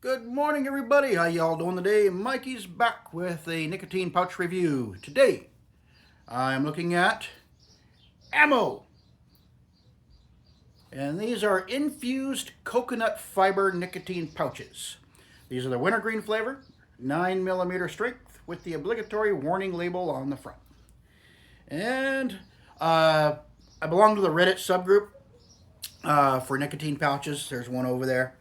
Good morning, everybody. How y'all doing today? Mikey's back with a nicotine pouch review. Today, I'm looking at Ammo. And these are infused coconut fiber nicotine pouches. These are the wintergreen flavor, 9mm strength with the obligatory warning label on the front. And I belong to the Reddit subgroup for nicotine pouches. There's one over there.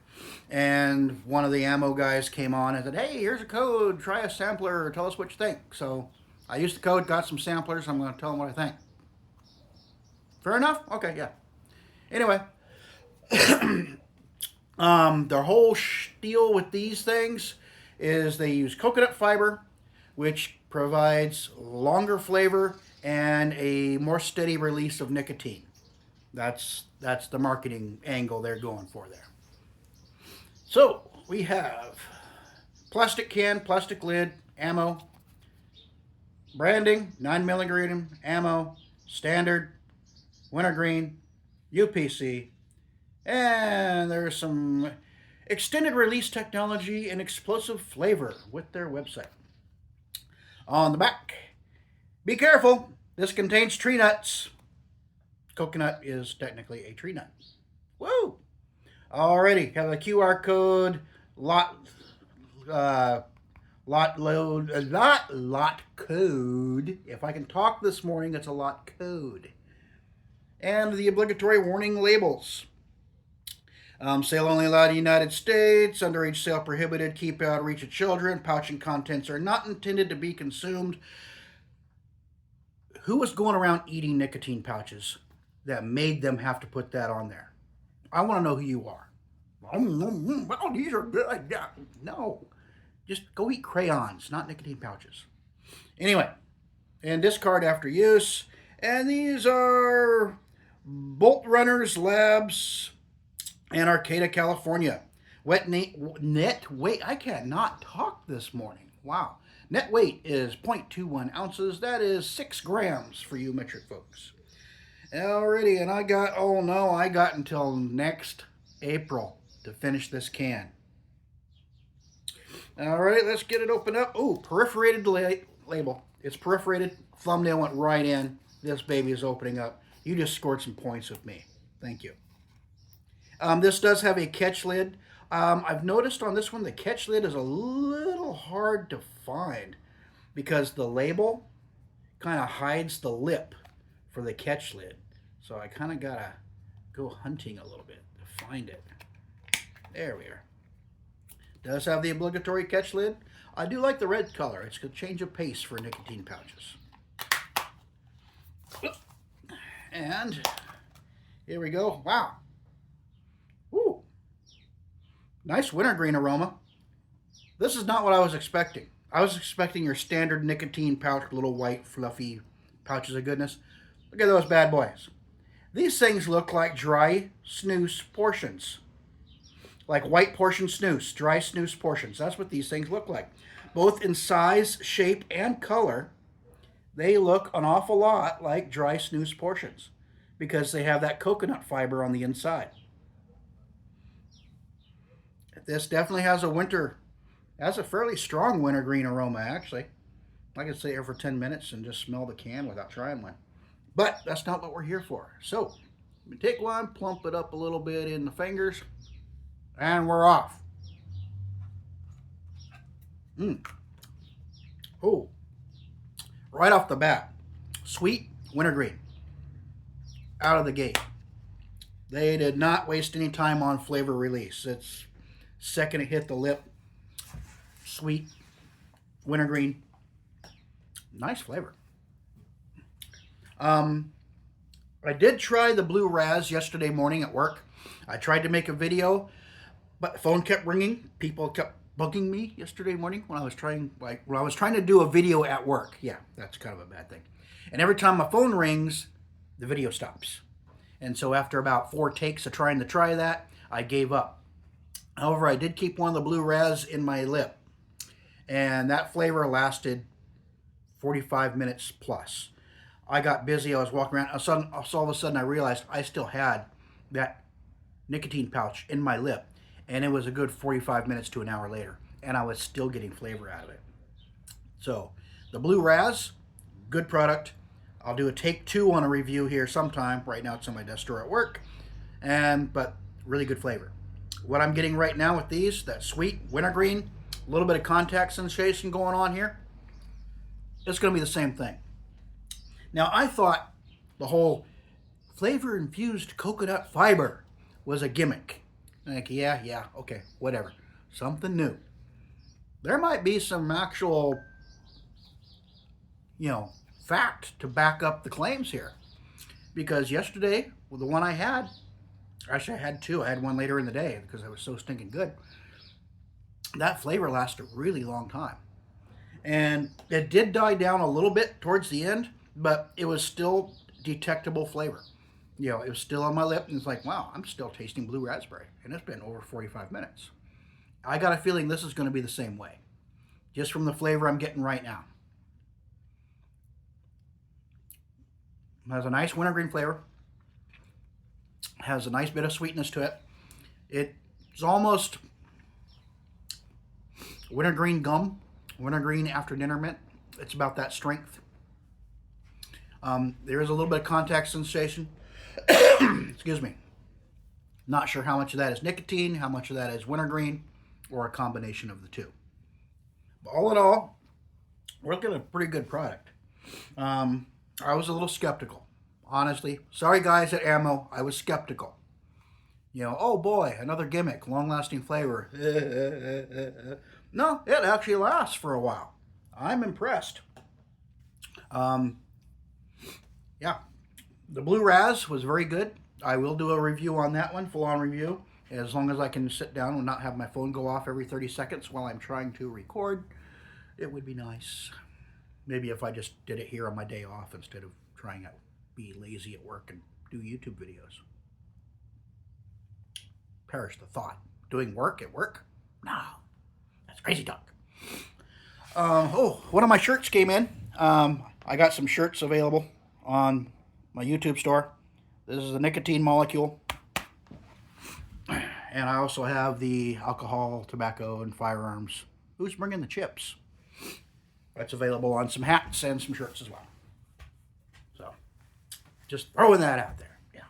And one of the Ammo guys came on and said, hey, here's a code. Try a sampler. Tell us what you think. So I used the code, got some samplers. I'm going to tell them what I think. Fair enough? Okay, yeah. Anyway, their whole deal with these things is they use coconut fiber, which provides longer flavor and a more steady release of nicotine. That's the marketing angle they're going for there. So we have plastic can, plastic lid, Ammo, branding, 9mm Ammo, standard, wintergreen, UPC, and there's some extended release technology and explosive flavor with their website. On the back, be careful, this contains tree nuts. Coconut is technically a tree nut. Woo! Alrighty, have a QR code, lot code. If I can talk this morning, it's a lot code. And the obligatory warning labels. Sale only allowed in the United States. Underage sale prohibited. Keep out of reach of children. Pouching contents are not intended to be consumed. Who was going around eating nicotine pouches that made them have to put that on there? I want to know who you are. Oh, these are good. No, just go eat crayons, not nicotine pouches. Anyway, and discard after use. And these are Bolt Runners Labs and Arcata, California. Net weight. I cannot talk this morning. Wow. Net weight is 0.21 ounces. That is 6 grams for you metric folks. Alrighty, and I got until next April to finish this can. Alright, let's get it opened up. Oh, perforated label. It's perforated. Thumbnail went right in. This baby is opening up. You just scored some points with me. Thank you. This does have a catch lid. I've noticed on this one the catch lid is a little hard to find because the label kind of hides the lip for the catch lid. So I kind of got to go hunting a little bit to find it. There we are. Does have the obligatory catch lid. I do like the red color. It's a change of pace for nicotine pouches. And here we go. Wow. Ooh. Nice wintergreen aroma. This is not what I was expecting. I was expecting your standard nicotine pouch, little white fluffy pouches of goodness. Look at those bad boys. These things look like dry snus portions. Like white portion snus, dry snus portions. That's what these things look like. Both in size, shape, and color, they look an awful lot like dry snus portions because they have that coconut fiber on the inside. This definitely has a fairly strong wintergreen aroma, actually. I could stay here for 10 minutes and just smell the can without trying one. But that's not what we're here for. So, take one, plump it up a little bit in the fingers, and we're off. Oh, right off the bat, sweet wintergreen out of the gate. They did not waste any time on flavor release. It's second it hit the lip, sweet wintergreen, nice flavor. I did try the blue Raz yesterday morning at work. I tried to make a video, but the phone kept ringing. People kept bugging me yesterday morning when I was trying to do a video at work. Yeah, that's kind of a bad thing. And every time my phone rings, the video stops. And so after about 4 takes of trying to try that, I gave up. However, I did keep one of the blue Raz in my lip, and that flavor lasted 45 minutes plus. I got busy. I was walking around. All of a sudden, I realized I still had that nicotine pouch in my lip. and it was a good 45 minutes to an hour later, and I was still getting flavor out of it. So the Blue Raz, good product. I'll do a take 2 on a review here sometime. Right now it's on my desk drawer at work, but really good flavor. What I'm getting right now with these, that sweet wintergreen, a little bit of contact sensation going on here, it's going to be the same thing. Now, I thought the whole flavor infused coconut fiber was a gimmick. Like, yeah, okay, whatever. Something new. There might be some actual, fact to back up the claims here. Because yesterday, with the one I had, actually I had 2. I had one later in the day because it was so stinking good. That flavor lasted a really long time. And it did die down a little bit towards the end, but it was still detectable flavor. It was still on my lip, and it's like, wow, I'm still tasting blue raspberry. And it's been over 45 minutes. I got a feeling this is going to be the same way, just from the flavor I'm getting right now. It has a nice wintergreen flavor. Has a nice bit of sweetness to it. It's almost wintergreen gum, wintergreen after dinner mint. It's about that strength. There is a little bit of contact sensation. Excuse me. Not sure how much of that is nicotine, how much of that is wintergreen, or a combination of the two. But all in all, we're looking at a pretty good product. I was a little skeptical, honestly. Sorry, guys at Ammo, I was skeptical. Oh boy, another gimmick, long-lasting flavor. No, it actually lasts for a while. I'm impressed. Yeah, the Blue Raz was very good. I will do a review on that one, full-on review, as long as I can sit down and not have my phone go off every 30 seconds while I'm trying to record. It would be nice. Maybe if I just did it here on my day off instead of trying to be lazy at work and do YouTube videos. Perish the thought. Doing work at work? No. That's crazy talk. One of my shirts came in. I got some shirts available on my YouTube store. This is the nicotine molecule. And I also have the alcohol, tobacco, and firearms. Who's bringing the chips? That's available on some hats and some shirts as well. So, just throwing that out there. Yeah.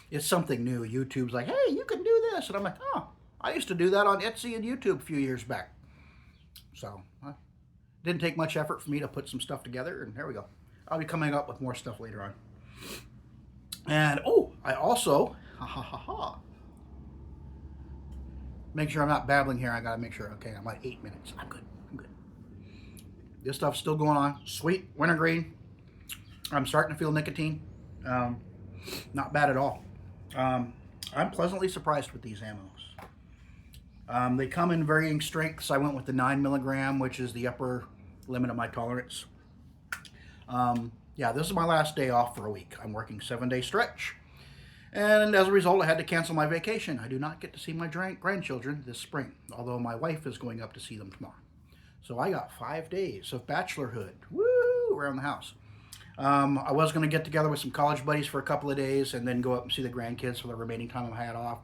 It's something new. YouTube's like, hey, you can do this. And I'm like, oh, I used to do that on Etsy and YouTube a few years back. So, didn't take much effort for me to put some stuff together, and there we go. I'll be coming up with more stuff later on. And, I also, make sure I'm not babbling here. I got to make sure, okay, I'm at 8 minutes. I'm good. This stuff's still going on. Sweet, wintergreen. I'm starting to feel nicotine. Not bad at all. I'm pleasantly surprised with these ammos. They come in varying strengths. I went with the 9 milligram, which is the upper limit of my tolerance. This is my last day off for a week. I'm working 7-day stretch. And as a result, I had to cancel my vacation. I do not get to see my grandchildren this spring, although my wife is going up to see them tomorrow. So I got 5 days of bachelorhood, woo, around the house. I was going to get together with some college buddies for a couple of days and then go up and see the grandkids for the remaining time I had off.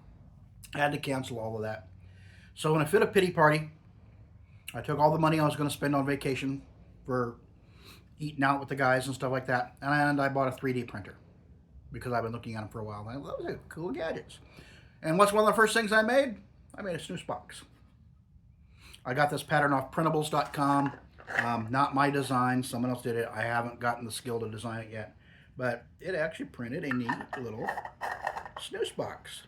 I had to cancel all of that. So in a fit of pity party, I took all the money I was going to spend on vacation for eating out with the guys and stuff like that, and I bought a 3D printer because I've been looking at them for a while. And those are cool gadgets. And what's one of the first things I made? I made a snooze box. I got this pattern off printables.com. Not my design. Someone else did it. I haven't gotten the skill to design it yet. But it actually printed a neat little snooze box.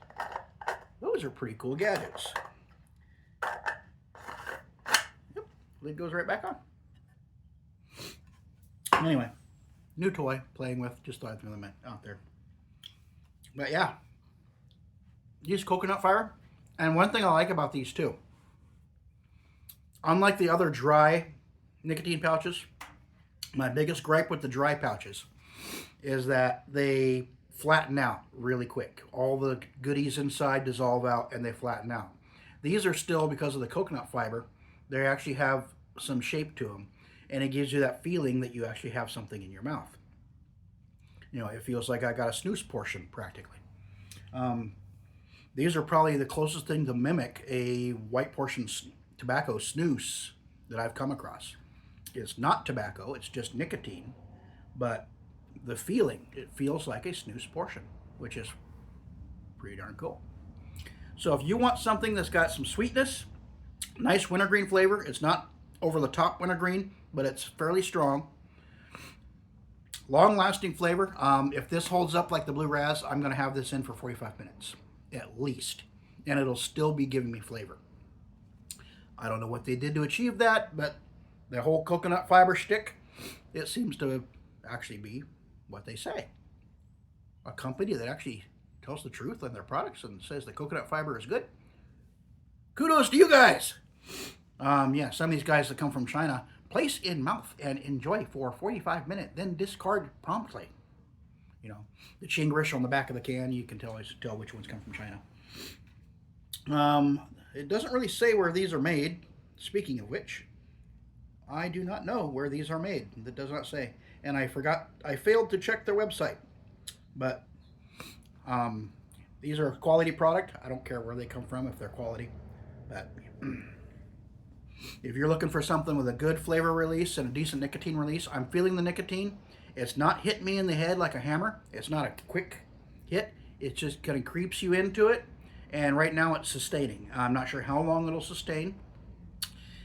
Those are pretty cool gadgets. Yep, lid goes right back on. Anyway, new toy, playing with. Just thought I'd throw them out there. But yeah, use coconut fiber. And one thing I like about these too, unlike the other dry nicotine pouches, my biggest gripe with the dry pouches is that they flatten out really quick. All the goodies inside dissolve out and they flatten out. These are still, because of the coconut fiber, they actually have some shape to them. And it gives you that feeling that you actually have something in your mouth. It feels like I got a snooze portion practically. These are probably the closest thing to mimic a white portion tobacco snus that I've come across. It's not tobacco, it's just nicotine, but the feeling, it feels like a snus portion, which is pretty darn cool. So if you want something that's got some sweetness, nice wintergreen flavor, it's not over the top wintergreen, but it's fairly strong. Long lasting flavor. If this holds up like the Blue Raz, I'm going to have this in for 45 minutes at least, and it'll still be giving me flavor. I don't know what they did to achieve that, but the whole coconut fiber stick, it seems to actually be what they say. A company that actually tells the truth on their products and says the coconut fiber is good. Kudos to you guys. Yeah, some of these guys that come from China, place in mouth and enjoy for 45 minutes, then discard promptly. You know, the chingrish on the back of the can, you can always tell which ones come from China. It doesn't really say where these are made. Speaking of which, I do not know where these are made. That does not say. And I failed to check their website. But these are a quality product. I don't care where they come from if they're quality. But if you're looking for something with a good flavor release and a decent nicotine release, I'm feeling the nicotine. It's not hitting me in the head like a hammer. It's not a quick hit. It just kind of creeps you into it. And right now it's sustaining. I'm not sure how long it'll sustain.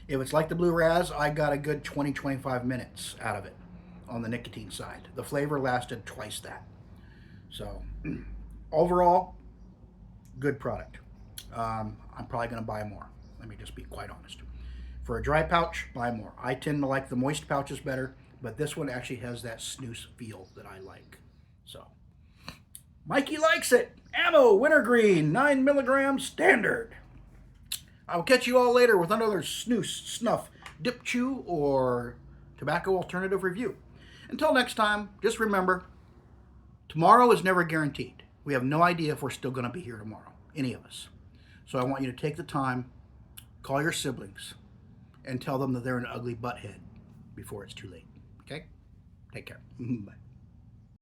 If it's like the Blue Raz, I got a good 20-25 minutes out of it on the nicotine side. The flavor lasted twice that. So overall, good product. I'm probably going to buy more. Let me just be quite honest. For a dry pouch, buy more. I tend to like the moist pouches better, but this one actually has that snus feel that I like. So, Mikey likes it. Ammo, Wintergreen, 9 milligrams standard. I will catch you all later with another snus, snuff, dip chew, or tobacco alternative review. Until next time, just remember, tomorrow is never guaranteed. We have no idea if we're still going to be here tomorrow, any of us. So I want you to take the time, call your siblings, and tell them that they're an ugly butthead before it's too late. Okay? Take care. Bye.